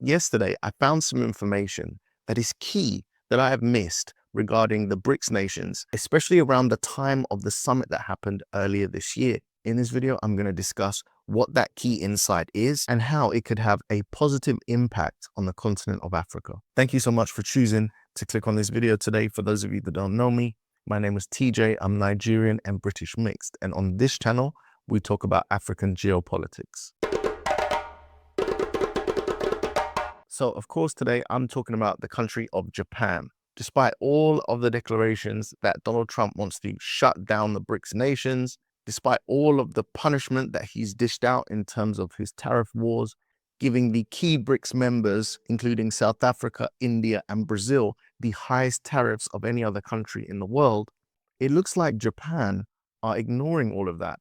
Yesterday, I found some information that is key that I have missed regarding the BRICS nations, especially around the time of the summit that happened earlier this year. In this video, I'm going to discuss what that key insight is and how it could have a positive impact on the continent of Africa. Thank you so much for choosing to click on this video today. For those of you that don't know me, my name is TJ. I'm Nigerian and British mixed. And on this channel, we talk about African geopolitics. So, of course, today I'm talking about the country of Japan. Despite all of the declarations that Donald Trump wants to shut down the BRICS nations, despite all of the punishment that he's dished out in terms of his tariff wars, giving the key BRICS members, including South Africa, India, and Brazil, the highest tariffs of any other country in the world, it looks like Japan are ignoring all of that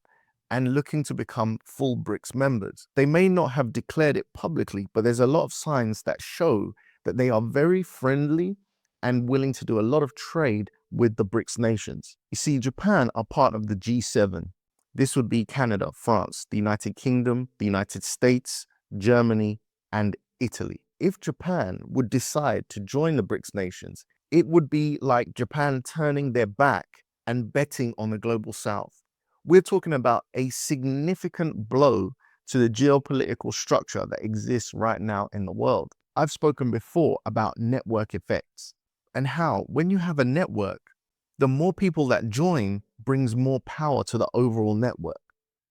and looking to become full BRICS members. They may not have declared it publicly, but there's a lot of signs that show that they are very friendly and willing to do a lot of trade with the BRICS nations. You see, Japan are part of the G7. This would be Canada, France, the United Kingdom, the United States, Germany, and Italy. If Japan would decide to join the BRICS nations, it would be like Japan turning their back and betting on the global south. We're talking about a significant blow to the geopolitical structure that exists right now in the world. I've spoken before about network effects and how when you have a network, the more people that join brings more power to the overall network.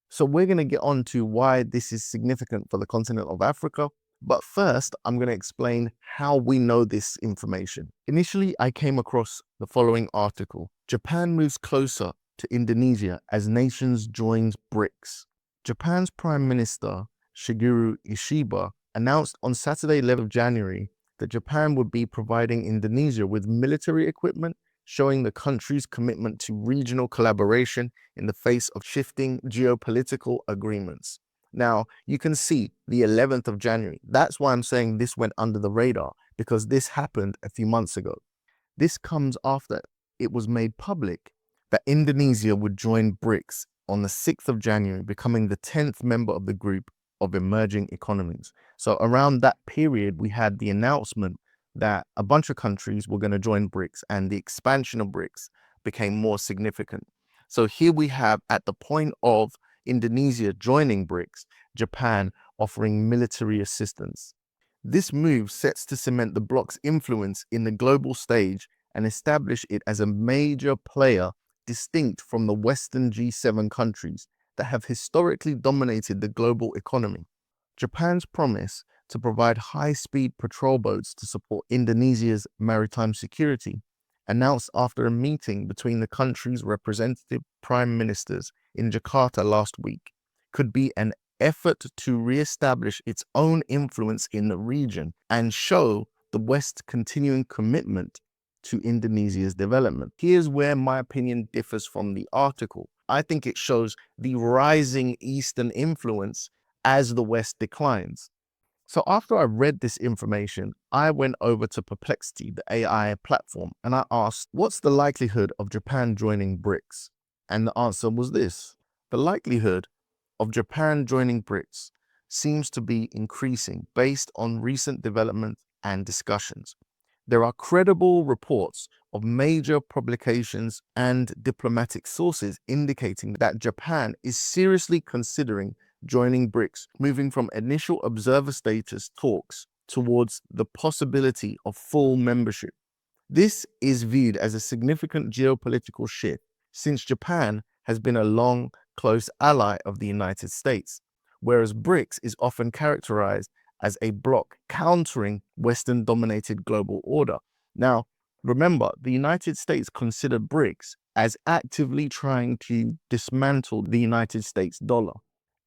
So we're going to get on to why this is significant for the continent of Africa. But first, I'm going to explain how we know this information. Initially, I came across the following article. Japan moves closer to Indonesia as nations joins BRICS. Japan's Prime Minister Shigeru Ishiba announced on Saturday, 11th January, that Japan would be providing Indonesia with military equipment, showing the country's commitment to regional collaboration in the face of shifting geopolitical agreements. Now, you can see the 11th of January. That's why I'm saying this went under the radar, because this happened a few months ago. This comes after it was made public that Indonesia would join BRICS on the 6th of January, becoming the 10th member of the group of emerging economies. So around that period, we had the announcement that a bunch of countries were going to join BRICS, and the expansion of BRICS became more significant. So here we have, at the point of Indonesia joining BRICS, Japan offering military assistance. This move sets to cement the bloc's influence in the global stage and establish it as a major player distinct from the Western G7 countries that have historically dominated the global economy. Japan's promise to provide high-speed patrol boats to support Indonesia's maritime security, announced after a meeting between the country's representative prime ministers in Jakarta last week, could be an effort to re-establish its own influence in the region and show the West's continuing commitment to Indonesia's development. Here's where my opinion differs from the article. I think it shows the rising Eastern influence as the West declines. So after I read this information, I went over to Perplexity, the AI platform, and I asked, what's the likelihood of Japan joining BRICS? And the answer was this. The likelihood of Japan joining BRICS seems to be increasing based on recent developments and discussions. There are credible reports of major publications and diplomatic sources indicating that Japan is seriously considering joining BRICS, moving from initial observer status talks towards the possibility of full membership. This is viewed as a significant geopolitical shift, since Japan has been a long, close ally of the United States, whereas BRICS is often characterized as a bloc countering Western-dominated global order. Now, remember, the United States considered BRICS as actively trying to dismantle the United States dollar.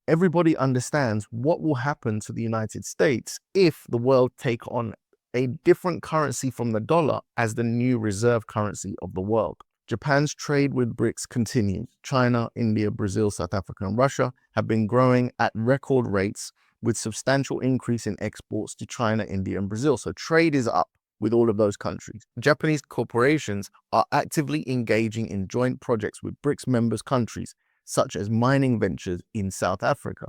Everybody understands what will happen to the United States if the world take on a different currency from the dollar as the new reserve currency of the world. Japan's trade with BRICS continues. China, India, Brazil, South Africa, and Russia have been growing at record rates, with substantial increase in exports to China, India, and Brazil. So trade is up with all of those countries. Japanese corporations are actively engaging in joint projects with BRICS members countries, such as mining ventures in South Africa.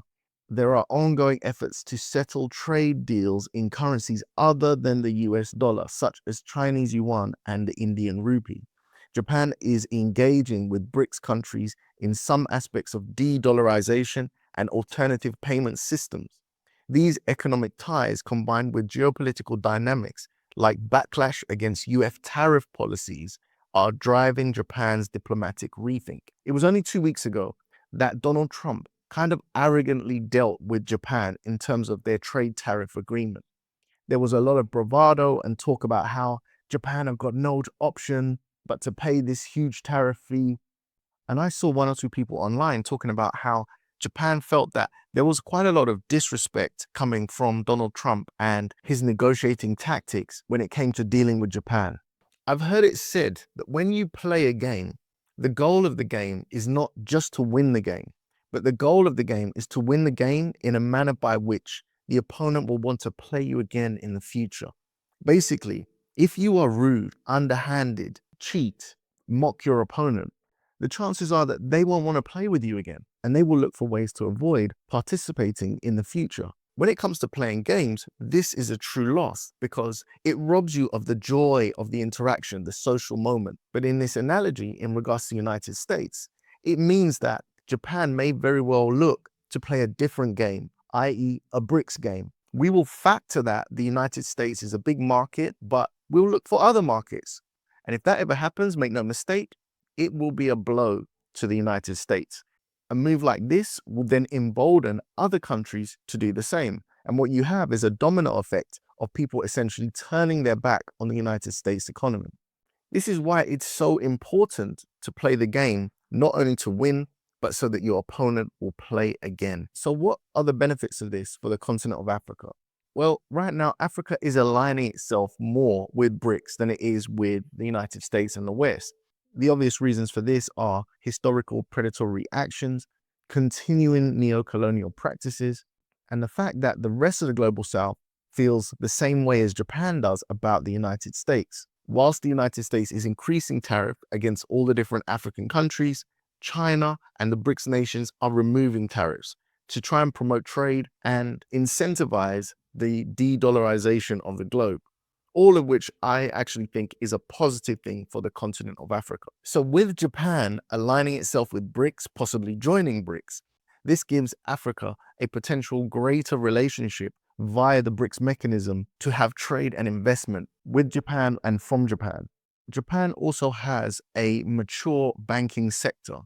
There are ongoing efforts to settle trade deals in currencies other than the US dollar, such as Chinese yuan and the Indian rupee. Japan is engaging with BRICS countries in some aspects of de-dollarization and alternative payment systems. These economic ties, combined with geopolitical dynamics like backlash against US tariff policies, are driving Japan's diplomatic rethink. It was only 2 weeks ago that Donald Trump kind of arrogantly dealt with Japan in terms of their trade tariff agreement. There was a lot of bravado and talk about how Japan have got no option but to pay this huge tariff fee. And I saw one or two people online talking about how Japan felt that there was quite a lot of disrespect coming from Donald Trump and his negotiating tactics when it came to dealing with Japan. I've heard it said that when you play a game, the goal of the game is not just to win the game, but the goal of the game is to win the game in a manner by which the opponent will want to play you again in the future. Basically, if you are rude, underhanded, cheat, mock your opponent, the chances are that they won't want to play with you again, and they will look for ways to avoid participating in the future. When it comes to playing games, this is a true loss because it robs you of the joy of the interaction, the social moment. But in this analogy, in regards to the United States, it means that Japan may very well look to play a different game, i.e. a BRICS game. We will factor that the United States is a big market, but we'll look for other markets. And if that ever happens, make no mistake, it will be a blow to the United States. A move like this will then embolden other countries to do the same. And what you have is a domino effect of people essentially turning their back on the United States economy. This is why it's so important to play the game, not only to win, but so that your opponent will play again. So what are the benefits of this for the continent of Africa? Well, right now, Africa is aligning itself more with BRICS than it is with the United States and the West. The obvious reasons for this are historical predatory actions, continuing neo-colonial practices, and the fact that the rest of the global South feels the same way as Japan does about the United States. Whilst the United States is increasing tariff against all the different African countries, China and the BRICS nations are removing tariffs to try and promote trade and incentivize the de-dollarization of the globe. All of which I actually think is a positive thing for the continent of Africa. So with Japan aligning itself with BRICS, possibly joining BRICS, this gives Africa a potential greater relationship via the BRICS mechanism to have trade and investment with Japan and from Japan. Japan also has a mature banking sector,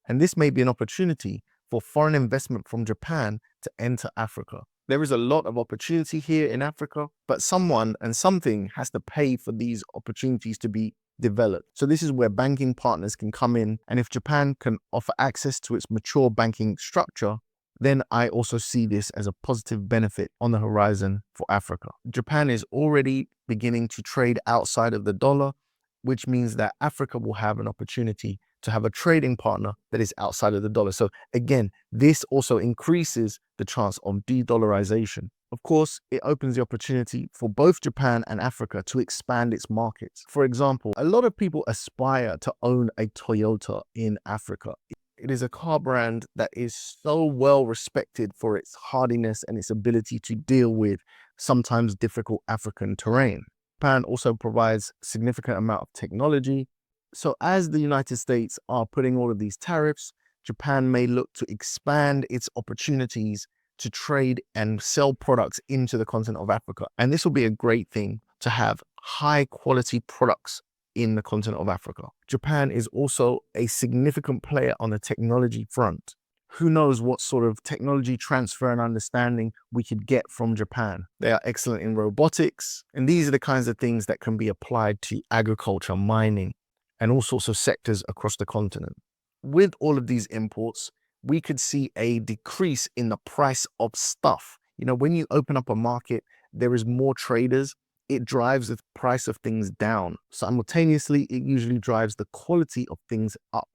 and this may be an opportunity for foreign investment from Japan to enter Africa. There is a lot of opportunity here in Africa, but someone and something has to pay for these opportunities to be developed. So this is where banking partners can come in. And if Japan can offer access to its mature banking structure, then I also see this as a positive benefit on the horizon for Africa. Japan is already beginning to trade outside of the dollar, which means that Africa will have an opportunity to have a trading partner that is outside of the dollar. So again, this also increases the chance of de-dollarization. Of course, it opens the opportunity for both Japan and Africa to expand its markets. For example, a lot of people aspire to own a Toyota in Africa. It is a car brand that is so well respected for its hardiness and its ability to deal with sometimes difficult African terrain. Japan also provides a significant amount of technology. So as the United States are putting all of these tariffs, Japan may look to expand its opportunities to trade and sell products into the continent of Africa. And this will be a great thing to have high quality products in the continent of Africa. Japan is also a significant player on the technology front. Who knows what sort of technology transfer and understanding we could get from Japan. They are excellent in robotics, and these are the kinds of things that can be applied to agriculture, mining, and all sorts of sectors across the continent. With all of these imports, we could see a decrease in the price of stuff. You know, when you open up a market, there is more traders. It drives the price of things down. Simultaneously, it usually drives the quality of things up.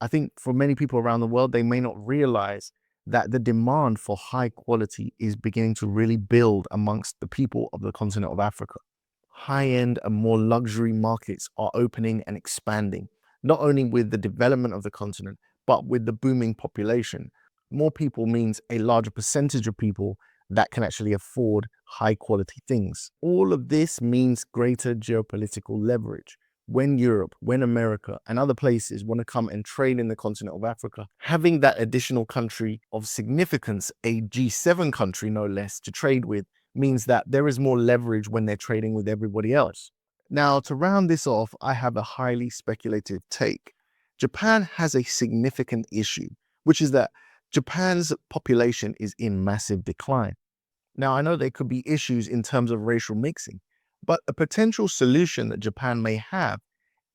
I think for many people around the world, they may not realize that the demand for high quality is beginning to really build amongst the people of the continent of Africa. High-end and more luxury markets are opening and expanding, not only with the development of the continent, but with the booming population. More people means a larger percentage of people that can actually afford high quality things. All of this means greater geopolitical leverage. When Europe, when America and other places want to come and trade in the continent of Africa, having that additional country of significance, a G7 country no less, to trade with, means that there is more leverage when they're trading with everybody else. Now, to round this off, I have a highly speculative take. Japan has a significant issue, which is that Japan's population is in massive decline. Now, I know there could be issues in terms of racial mixing, but a potential solution that Japan may have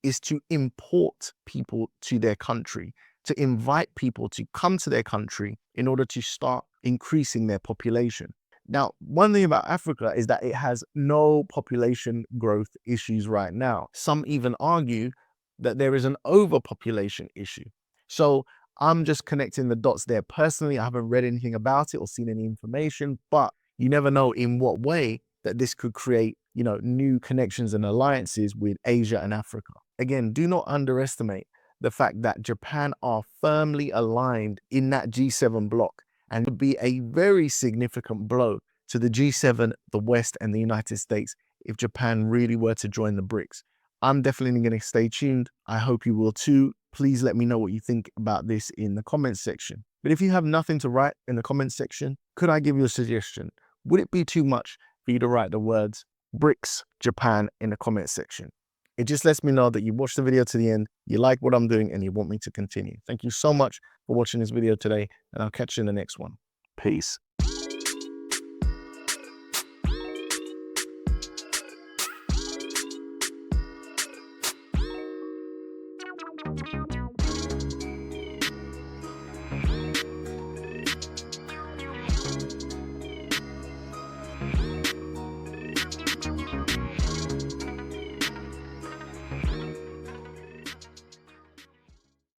is to import people to their country, to invite people to come to their country in order to start increasing their population. Now, one thing about Africa is that it has no population growth issues right now. Some even argue that there is an overpopulation issue. So I'm just connecting the dots there. Personally, I haven't read anything about it or seen any information, but you never know in what way that this could create, new connections and alliances with Asia and Africa. Again, do not underestimate the fact that Japan are firmly aligned in that G7 bloc, and would be a very significant blow to the G7, the West, and the United States if Japan really were to join the BRICS. I'm definitely going to stay tuned. I hope you will too. Please let me know what you think about this in the comments section. But if you have nothing to write in the comments section, could I give you a suggestion? Would it be too much for you to write the words BRICS Japan in the comments section? It just lets me know that you watched the video to the end, you like what I'm doing, and you want me to continue. Thank you so much for watching this video today, and I'll catch you in the next one. Peace.